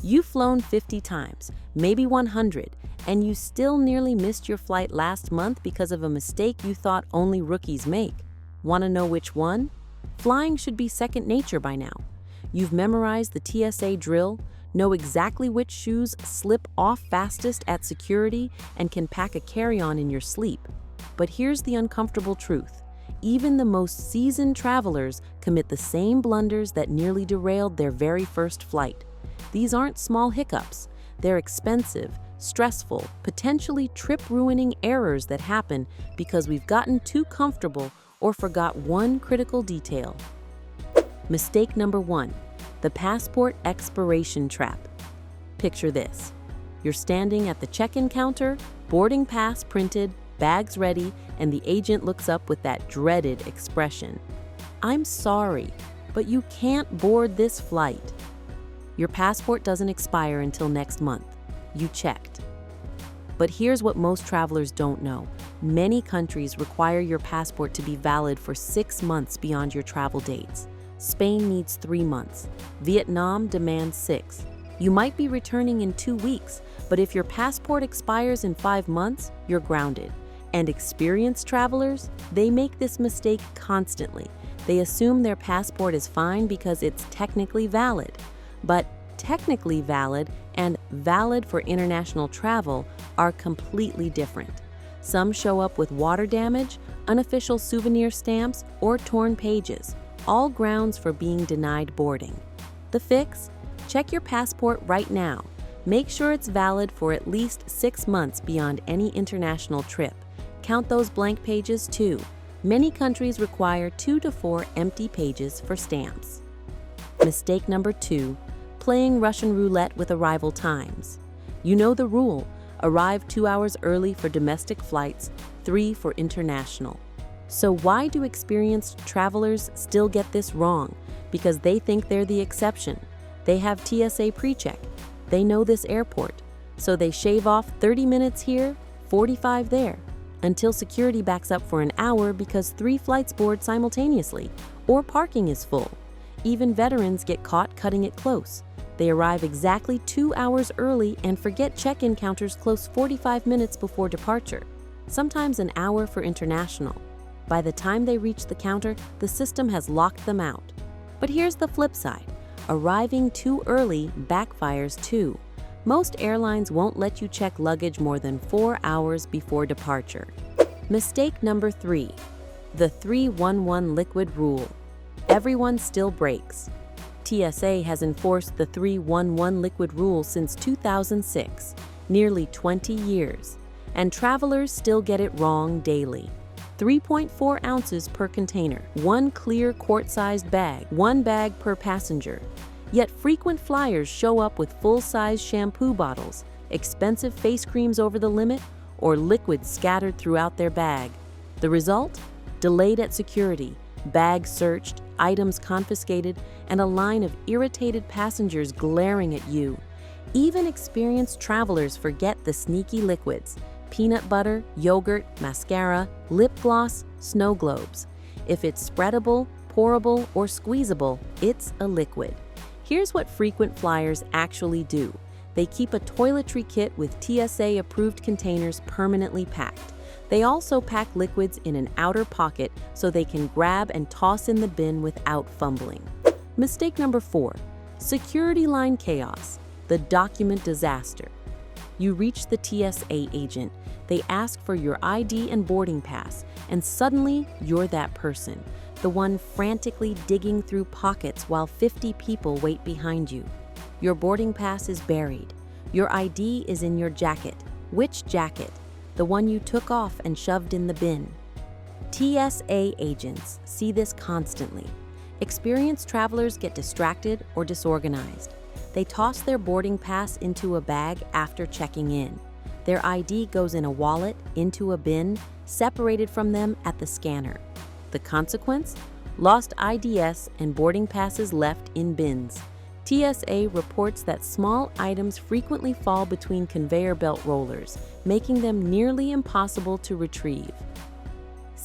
You've flown 50 times, maybe 100, and you still nearly missed your flight last month because of a mistake you thought only rookies make. Want to know which one? Flying should be second nature by now. You've memorized the TSA drill, know exactly which shoes slip off fastest at security, and can pack a carry-on in your sleep. But here's the uncomfortable truth. Even the most seasoned travelers commit the same blunders that nearly derailed their very first flight. These aren't small hiccups. They're expensive, stressful, potentially trip-ruining errors that happen because we've gotten too comfortable or forgot one critical detail. Mistake number 1, the passport expiration trap. Picture this. You're standing at the check-in counter, boarding pass printed, bags ready, and the agent looks up with that dreaded expression. "I'm sorry, but you can't board this flight." Your passport doesn't expire until next month. You checked. But here's what most travelers don't know. Many countries require your passport to be valid for 6 months beyond your travel dates. Spain needs 3 months. Vietnam demands 6. You might be returning in 2 weeks, but if your passport expires in 5 months, you're grounded. And experienced travelers, they make this mistake constantly. They assume their passport is fine because it's technically valid. But technically valid and valid for international travel are completely different. Some show up with water damage, unofficial souvenir stamps, or torn pages, all grounds for being denied boarding. The fix? Check your passport right now. Make sure it's valid for at least 6 months beyond any international trip. Count those blank pages too. Many countries require 2 to 4 empty pages for stamps. Mistake number 2, playing Russian roulette with arrival times. You know the rule. Arrive 2 hours early for domestic flights, 3 for international. So why do experienced travelers still get this wrong? Because they think they're the exception. They have TSA pre-check. They know this airport. So they shave off 30 minutes here, 45 there, until security backs up for an hour because 3 flights board simultaneously, or parking is full. Even veterans get caught cutting it close. They arrive exactly 2 hours early and forget check-in counters close 45 minutes before departure, sometimes an hour for international. By the time they reach the counter, the system has locked them out. But here's the flip side. Arriving too early backfires too. Most airlines won't let you check luggage more than 4 hours before departure. Mistake number 3, the 3-1-1 liquid rule. Everyone still breaks. TSA has enforced the 3-1-1 liquid rule since 2006, nearly 20 years, and travelers still get it wrong daily. 3.4 ounces per container, 1 clear quart-sized bag, 1 bag per passenger. Yet frequent flyers show up with full-size shampoo bottles, expensive face creams over the limit, or liquids scattered throughout their bag. The result? Delayed at security, bags searched, items confiscated, and a line of irritated passengers glaring at you. Even experienced travelers forget the sneaky liquids: peanut butter, yogurt, mascara, lip gloss, snow globes. If it's spreadable, pourable, or squeezable, it's a liquid. Here's what frequent flyers actually do. They keep a toiletry kit with TSA-approved containers permanently packed. They also pack liquids in an outer pocket so they can grab and toss in the bin without fumbling. Mistake number 4, security line chaos, the document disaster. You reach the TSA agent, they ask for your ID and boarding pass, and suddenly you're that person, the one frantically digging through pockets while 50 people wait behind you. Your boarding pass is buried. Your ID is in your jacket. Which jacket? The one you took off and shoved in the bin. TSA agents see this constantly. Experienced travelers get distracted or disorganized. They toss their boarding pass into a bag after checking in. Their ID goes in a wallet, into a bin, separated from them at the scanner. The consequence? Lost IDs and boarding passes left in bins. TSA reports that small items frequently fall between conveyor belt rollers, making them nearly impossible to retrieve.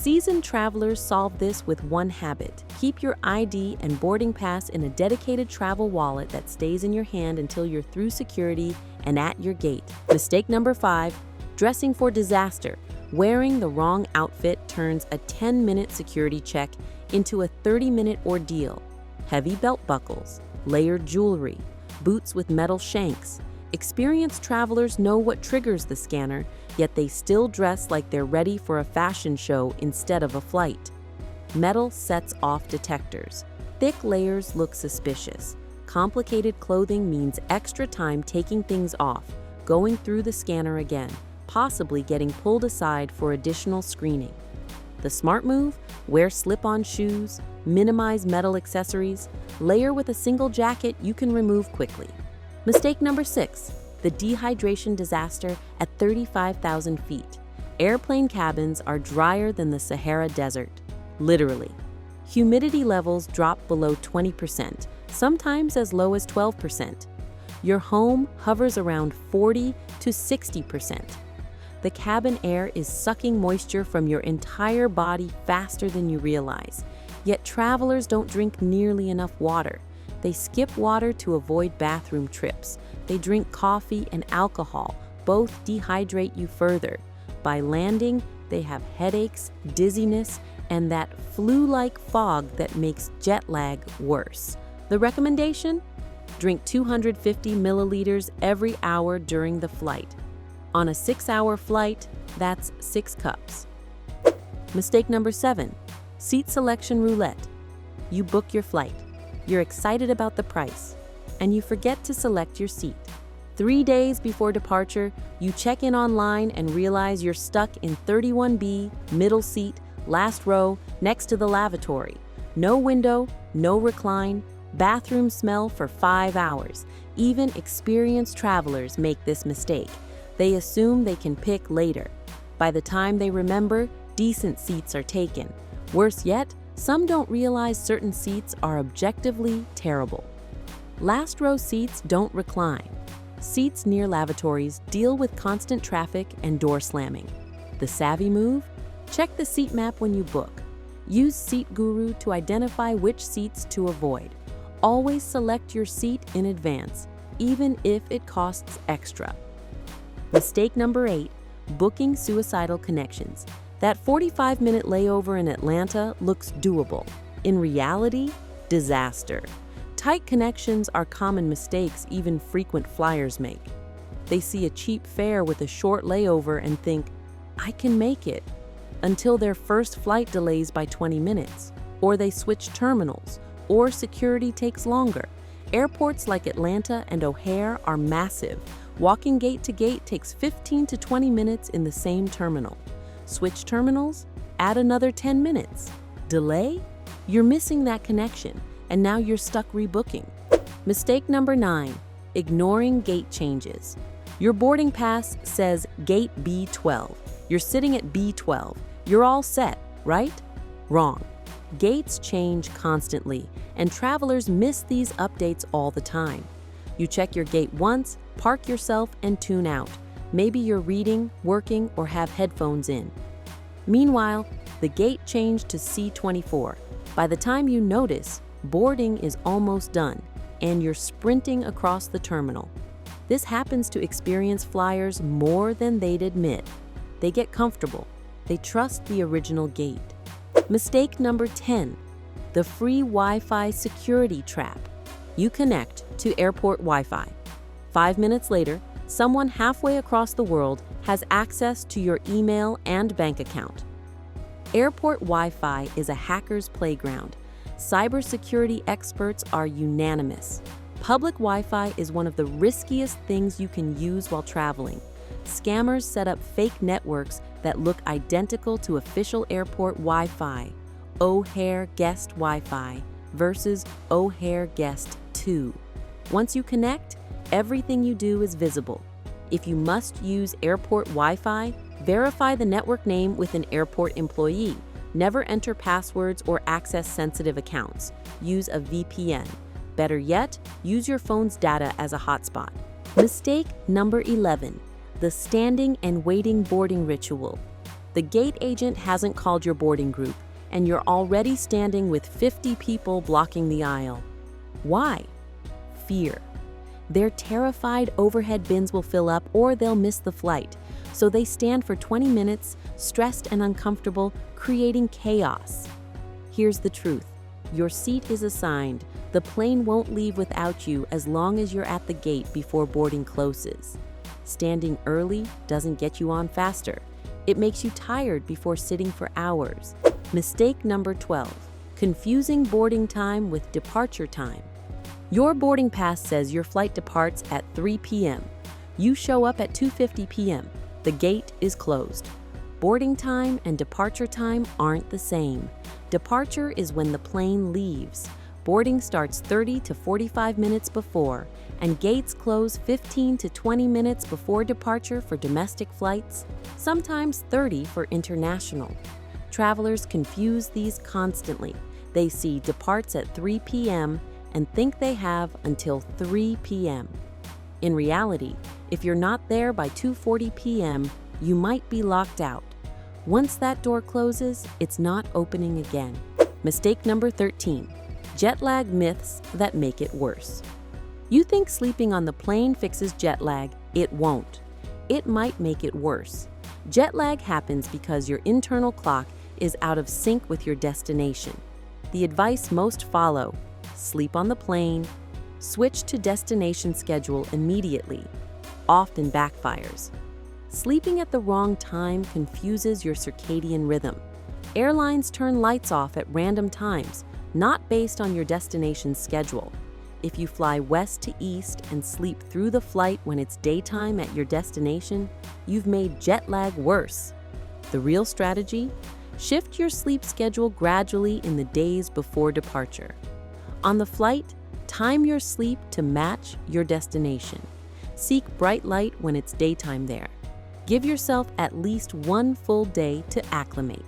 Seasoned travelers solve this with one habit. Keep your ID and boarding pass in a dedicated travel wallet that stays in your hand until you're through security and at your gate. Mistake number 5, dressing for disaster. Wearing the wrong outfit turns a 10-minute security check into a 30-minute ordeal. Heavy belt buckles, layered jewelry, boots with metal shanks. Experienced travelers know what triggers the scanner, yet they still dress like they're ready for a fashion show instead of a flight. Metal sets off detectors. Thick layers look suspicious. Complicated clothing means extra time taking things off, going through the scanner again, possibly getting pulled aside for additional screening. The smart move? Wear slip-on shoes, minimize metal accessories, layer with a single jacket you can remove quickly. Mistake number 6, the dehydration disaster at 35,000 feet. Airplane cabins are drier than the Sahara Desert, literally. Humidity levels drop below 20%, sometimes as low as 12%. Your home hovers around 40 to 60%. The cabin air is sucking moisture from your entire body faster than you realize. Yet travelers don't drink nearly enough water. They skip water to avoid bathroom trips. They drink coffee and alcohol. Both dehydrate you further. By landing, they have headaches, dizziness, and that flu-like fog that makes jet lag worse. The recommendation? Drink 250 milliliters every hour during the flight. On a 6-hour flight, that's 6 cups. Mistake number 7, seat selection roulette. You book your flight. You're excited about the price, and you forget to select your seat. 3 days before departure, you check in online and realize you're stuck in 31B, middle seat, last row, next to the lavatory. No window, no recline, bathroom smell for 5 hours. Even experienced travelers make this mistake. They assume they can pick later. By the time they remember, decent seats are taken. Worse yet, some don't realize certain seats are objectively terrible. Last row seats don't recline. Seats near lavatories deal with constant traffic and door slamming. The savvy move? Check the seat map when you book. Use Seat Guru to identify which seats to avoid. Always select your seat in advance, even if it costs extra. Mistake number 8, booking suicidal connections. That 45-minute layover in Atlanta looks doable. In reality, disaster. Tight connections are common mistakes even frequent flyers make. They see a cheap fare with a short layover and think, I can make it, until their first flight delays by 20 minutes, or they switch terminals, or security takes longer. Airports like Atlanta and O'Hare are massive. Walking gate to gate takes 15 to 20 minutes in the same terminal. Switch terminals? Add another 10 minutes. Delay? You're missing that connection, and now you're stuck rebooking. Mistake number 9, ignoring gate changes. Your boarding pass says gate B12. You're sitting at B12. You're all set, right? Wrong. Gates change constantly, and travelers miss these updates all the time. You check your gate once, park yourself, and tune out. Maybe you're reading, working, or have headphones in. Meanwhile, the gate changed to C24. By the time you notice, boarding is almost done, and you're sprinting across the terminal. This happens to experienced flyers more than they'd admit. They get comfortable. They trust the original gate. Mistake number 10, the free Wi-Fi security trap. You connect to airport Wi-Fi. 5 minutes later, someone halfway across the world has access to your email and bank account. Airport Wi-Fi is a hacker's playground. Cybersecurity experts are unanimous. Public Wi-Fi is one of the riskiest things you can use while traveling. Scammers set up fake networks that look identical to official airport Wi-Fi. O'Hare Guest Wi-Fi versus O'Hare Guest 2. Once you connect, everything you do is visible. If you must use airport Wi-Fi, verify the network name with an airport employee. Never enter passwords or access sensitive accounts. Use a VPN. Better yet, use your phone's data as a hotspot. Mistake number 11, the standing and waiting boarding ritual. The gate agent hasn't called your boarding group, and you're already standing with 50 people blocking the aisle. Why? Fear. They're terrified overhead bins will fill up or they'll miss the flight, so they stand for 20 minutes, stressed and uncomfortable, creating chaos. Here's the truth. Your seat is assigned. The plane won't leave without you as long as you're at the gate before boarding closes. Standing early doesn't get you on faster. It makes you tired before sitting for hours. Mistake number 12. Confusing boarding time with departure time. Your boarding pass says your flight departs at 3 p.m. You show up at 2:50 p.m. The gate is closed. Boarding time and departure time aren't the same. Departure is when the plane leaves. Boarding starts 30 to 45 minutes before, and gates close 15 to 20 minutes before departure for domestic flights, sometimes 30 for international. Travelers confuse these constantly. They see departs at 3 p.m. and think they have until 3 p.m. In reality, if you're not there by 2:40 p.m., you might be locked out. Once that door closes, it's not opening again. Mistake number 13. Jet lag myths that make it worse. You think sleeping on the plane fixes jet lag. It won't. It might make it worse. Jet lag happens because your internal clock is out of sync with your destination. The advice most follow: sleep on the plane, switch to destination schedule immediately. Often backfires. Sleeping at the wrong time confuses your circadian rhythm. Airlines turn lights off at random times, not based on your destination schedule. If you fly west to east and sleep through the flight when it's daytime at your destination, you've made jet lag worse. The real strategy? Shift your sleep schedule gradually in the days before departure. On the flight, time your sleep to match your destination. Seek bright light when it's daytime there. Give yourself at least one full day to acclimate.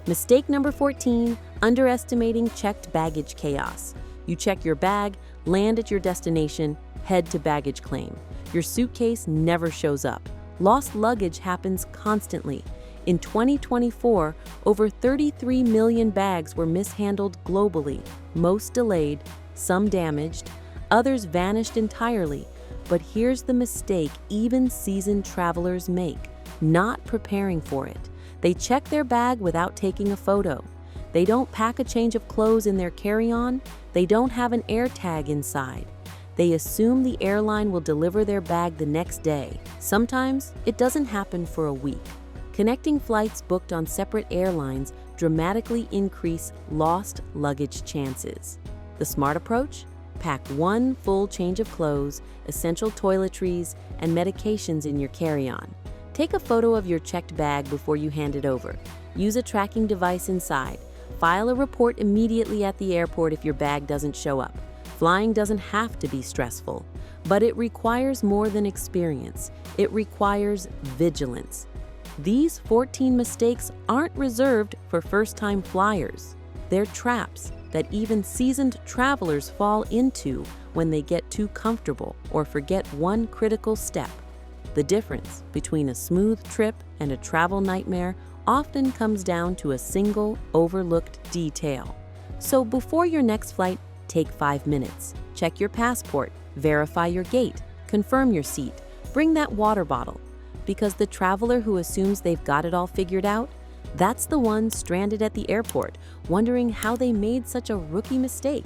Mistake number 14, underestimating checked baggage chaos. You check your bag, land at your destination, head to baggage claim. Your suitcase never shows up. Lost luggage happens constantly. In 2024, over 33 million bags were mishandled globally, most delayed, some damaged, others vanished entirely. But here's the mistake even seasoned travelers make: not preparing for it. They check their bag without taking a photo. They don't pack a change of clothes in their carry-on. They don't have an air tag inside. They assume the airline will deliver their bag the next day. Sometimes it doesn't happen for a week. Connecting flights booked on separate airlines dramatically increase lost luggage chances. The smart approach? Pack one full change of clothes, essential toiletries, and medications in your carry-on. Take a photo of your checked bag before you hand it over. Use a tracking device inside. File a report immediately at the airport if your bag doesn't show up. Flying doesn't have to be stressful, but it requires more than experience. It requires vigilance. These 14 mistakes aren't reserved for first-time flyers. They're traps that even seasoned travelers fall into when they get too comfortable or forget one critical step. The difference between a smooth trip and a travel nightmare often comes down to a single, overlooked detail. So before your next flight, take 5 minutes. Check your passport, verify your gate, confirm your seat, bring that water bottle. Because the traveler who assumes they've got it all figured out, that's the one stranded at the airport, wondering how they made such a rookie mistake.